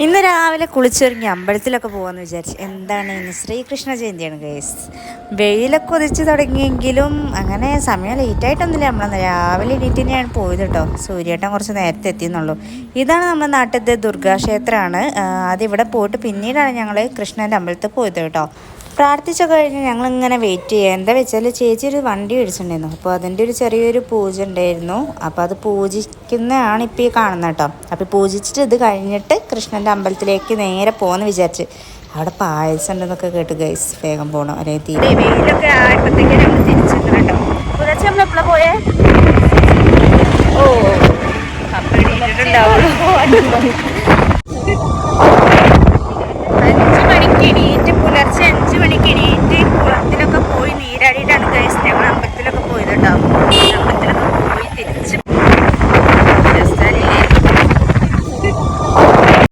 ഇന്ന് രാവിലെ കുളിച്ചൊരുങ്ങി അമ്പലത്തിലൊക്കെ പോകാമെന്ന് വിചാരിച്ചു. എന്താണ് ഇന്ന് ശ്രീകൃഷ്ണ ജയന്തിയാണ് ഗൈസ്. വെയിലൊക്കെ ഉദിച്ച് തുടങ്ങിയെങ്കിലും അങ്ങനെ സമയം ലേറ്റായിട്ടൊന്നുമില്ല. നമ്മൾ രാവിലെ എണീറ്റ് തന്നെയാണ് പോയത് കേട്ടോ. സൂര്യേട്ടൻ കുറച്ച് നേരത്തെ എത്തിയെന്നുള്ളൂ. ഇതാണ് നമ്മുടെ നാട്ടിലത്തെ ദുർഗാക്ഷേത്രമാണ്. അതിവിടെ പോയിട്ട് പിന്നീടാണ് ഞങ്ങൾ കൃഷ്ണൻ്റെ അമ്പലത്തിൽ പോയത് കേട്ടോ. പ്രാർത്ഥിച്ചൊക്കെ കഴിഞ്ഞ് ഞങ്ങളിങ്ങനെ വെയിറ്റ് ചെയ്യുക. എന്താ വെച്ചാൽ ചേച്ചി ഒരു വണ്ടി മേടിച്ചിട്ടുണ്ടായിരുന്നു. അപ്പോൾ അതിൻ്റെ ഒരു ചെറിയൊരു പൂജ ഉണ്ടായിരുന്നു. അപ്പോൾ അത് പൂജിക്കുന്നതാണ് ഇപ്പോൾ ഈ കാണുന്നത് കേട്ടോ. അപ്പോൾ പൂജിച്ചിട്ട് ഇത് കഴിഞ്ഞിട്ട് കൃഷ്ണൻ്റെ അമ്പലത്തിലേക്ക് നേരെ പോകുമെന്ന് വിചാരിച്ച്. അവിടെ പായസം ഉണ്ടെന്നൊക്കെ കേട്ട് ഗൈസ്, വേഗം പോകണം. അല്ലെങ്കിൽ തീരെ വെയിലൊക്കെ ആയപ്പോഴത്തേക്ക് ഞങ്ങൾ തിരിച്ചിട്ടുണ്ട് കേട്ടോ. പുലർച്ചെ നമ്മൾ എപ്പോഴാണ് പോയേ? ഓ അപ്പം ഇട്ടിട്ടുണ്ടാവുള്ളൂ.